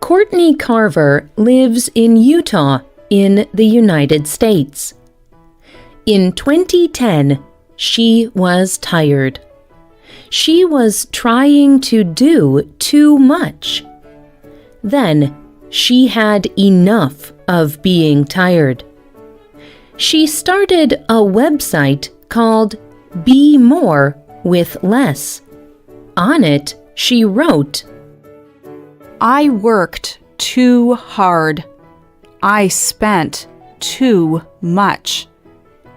Courtney Carver lives in Utah in the United States. In 2010, she was tired. She was trying to do too much. Then, she had enough of being tired. She started a website called Be More with Less. On it, she wrote, I worked too hard. I spent too much.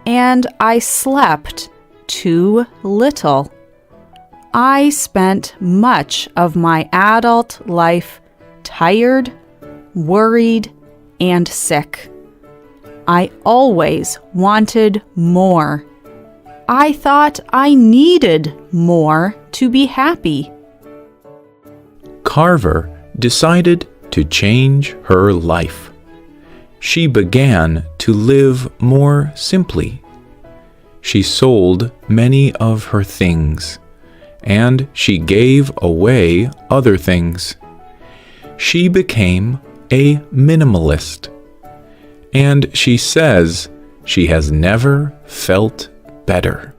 And I slept too little. I spent much of my adult life tired, worried, and sick. I always wanted more. I thought I needed more to be happy. Carver decided to change her life. She began to live more simply. She sold many of her things, and she gave away other things. She became a minimalist, and she says she has never felt better.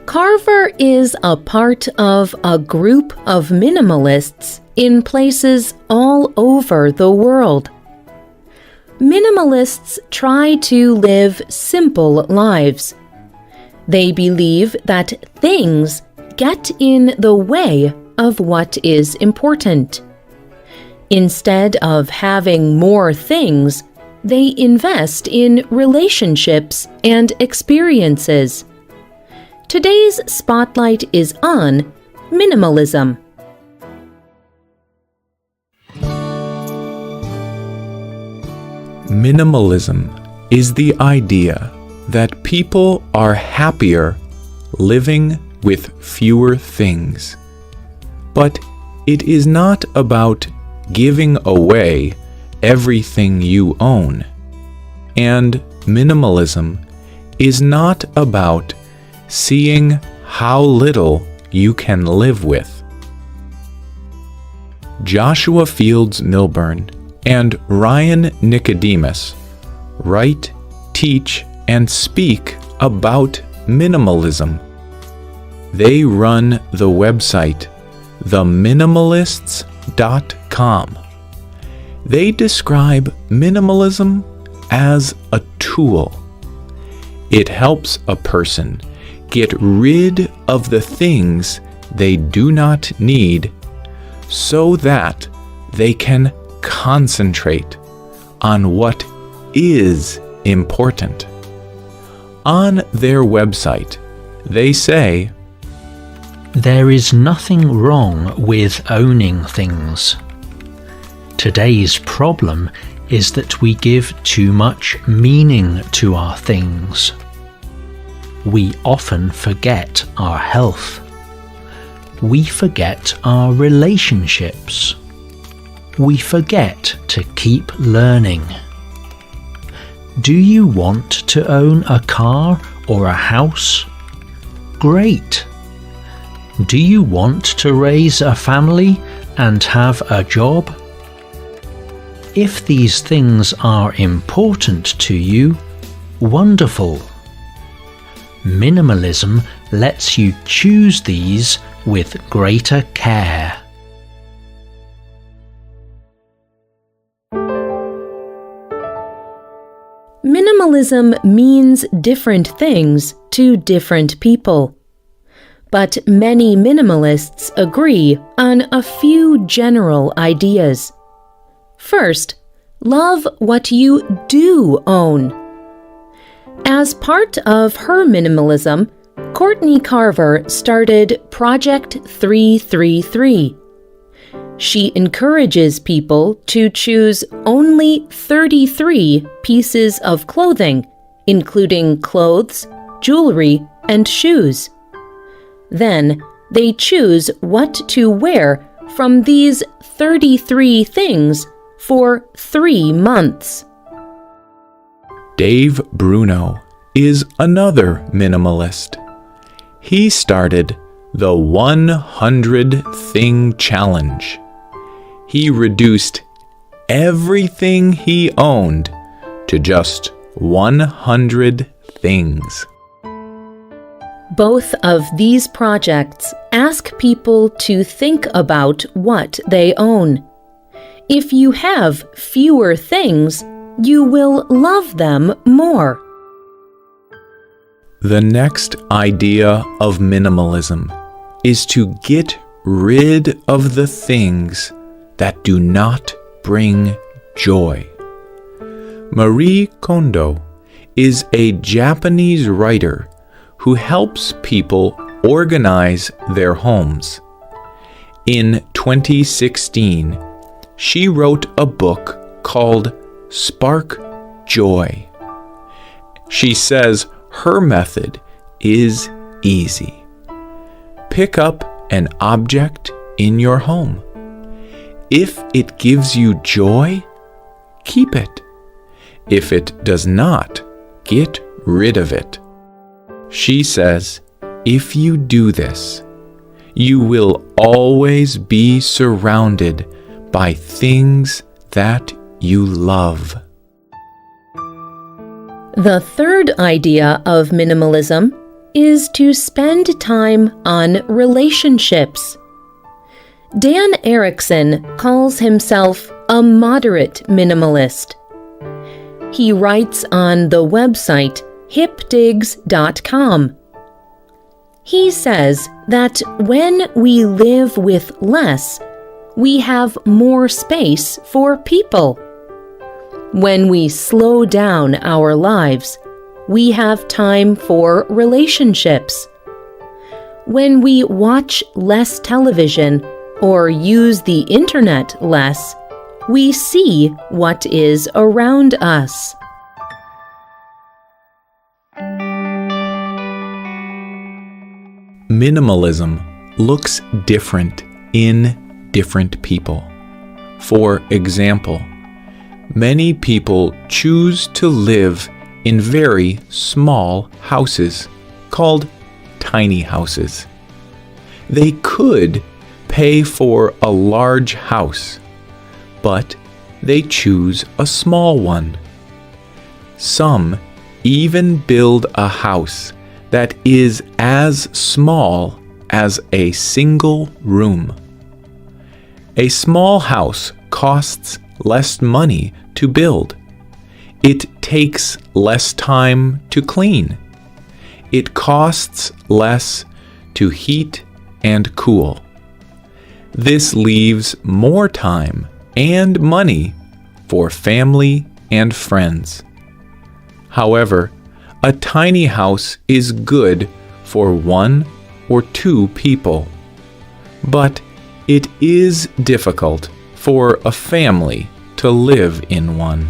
Carver is a part of a group of minimalists in places all over the world. Minimalists try to live simple lives. They believe that things get in the way of what is important. Instead of having more things, they invest in relationships and experiences. Today's spotlight is on minimalism. Minimalism is the idea that people are happier living with fewer things. But it is not about giving away everything you own. And minimalism is not about seeing how little you can live with. Joshua Fields Milburn and Ryan Nicodemus write, teach, and speak about minimalism. They run the website theminimalists.com. They describe minimalism as a tool. It helps a person get rid of the things they do not need so that they can concentrate on what is important. On their website, they say, there is nothing wrong with owning things. Today's problem is that we give too much meaning to our things. We often forget our health. We forget our relationships. We forget to keep learning. Do you want to own a car or a house? Great! Do you want to raise a family and have a job? If these things are important to you, wonderful. Minimalism lets you choose these with greater care. Minimalism means different things to different people. But many minimalists agree on a few general ideas. First, love what you do own. As part of her minimalism, Courtney Carver started Project 333. She encourages people to choose only 33 pieces of clothing, including clothes, jewelry, and shoes. Then, they choose what to wear from these 33 things for 3 months. Dave Bruno is another minimalist. He started the 100 Thing Challenge. he reduced everything he owned to just 100 things. Both of these projects ask people to think about what they own. If you have fewer things, you will love them more. The next idea of minimalism is to get rid of the things that do not bring joy. Marie Kondo is a Japanese writer who helps people organize their homes. In 2016, she wrote a book called Spark Joy. She says her method is easy. Pick up an object in your home. If it gives you joy, keep it. If it does not, get rid of it. She says, if you do this, you will always be surrounded by things that you love. The third idea of minimalism is to spend time on relationships. Dan Erickson calls himself a moderate minimalist. He writes on the website hipdigs.com. He says that when we live with less, we have more space for people. When we slow down our lives, we have time for relationships. When we watch less television or use the internet less, we see what is around us. Minimalism looks different in different people. For example, many people choose to live in very small houses called tiny houses. They could pay for a large house, but they choose a small one. Some even build a house that is as small as a single room. A small house costs less money to build. It takes less time to clean. It costs less to heat and cool. This leaves more time and money for family and friends. However, a tiny house is good for 1 or 2 people, but it is difficult for a family to live in one.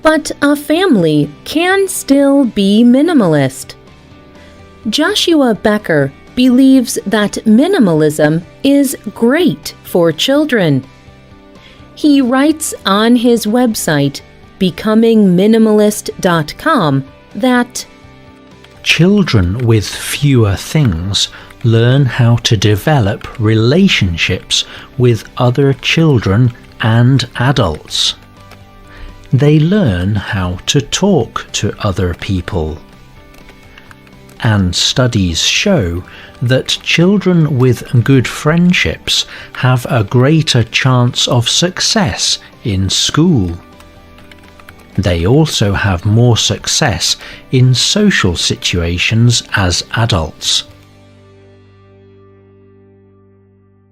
But a family can still be minimalist. Joshua Becker believes that minimalism is great for children. He writes on his website, becomingminimalist.com, that children with fewer things learn how to develop relationships with other children and adults. They learn how to talk to other people. And studies show that children with good friendships have a greater chance of success in school. They also have more success in social situations as adults.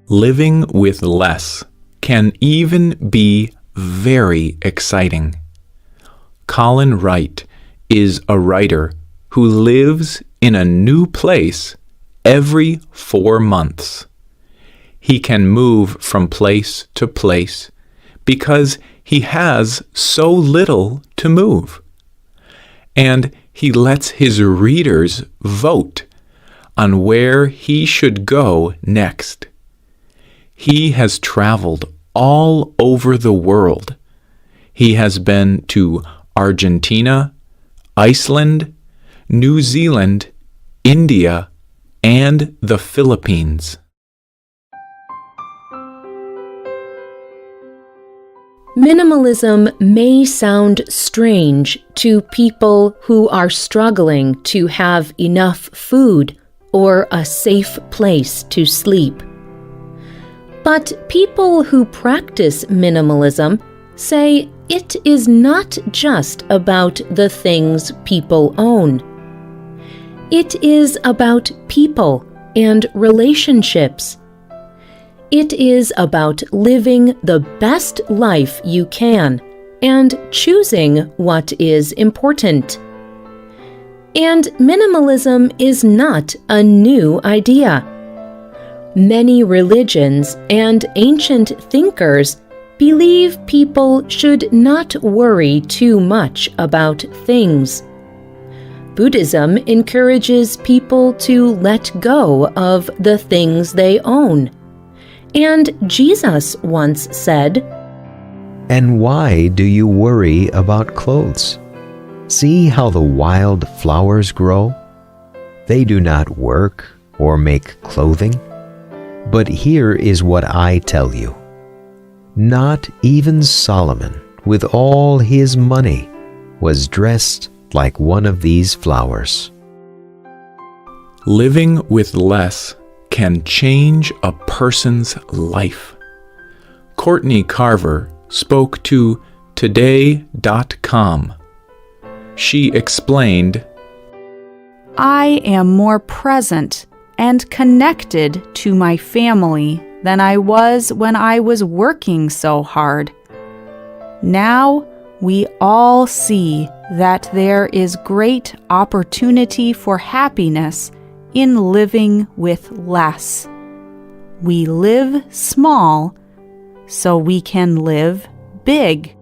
Living with less can even be very exciting. Colin Wright is a writer who lives in a new place every 4 months. He can move from place to place because he has so little to move. And he lets his readers vote on where he should go next. He has traveled all over the world. He has been to Argentina, Iceland, New Zealand, India, and the Philippines. Minimalism may sound strange to people who are struggling to have enough food or a safe place to sleep. But people who practice minimalism say it is not just about the things people own. It is about people and relationships. It is about living the best life you can and choosing what is important. And minimalism is not a new idea. Many religions and ancient thinkers believe people should not worry too much about things. Buddhism encourages people to let go of the things they own. And Jesus once said, "And why do you worry about clothes? See how the wild flowers grow? They do not work or make clothing. But here is what I tell you. Not even Solomon, with all his money, was dressed like one of these flowers." Living with less can change a person's life. Courtney Carver spoke to Today.com. She explained, I am more present and connected to my family than I was when I was working so hard. Now we all see that there is great opportunity for happiness in living with less. We live small so we can live big.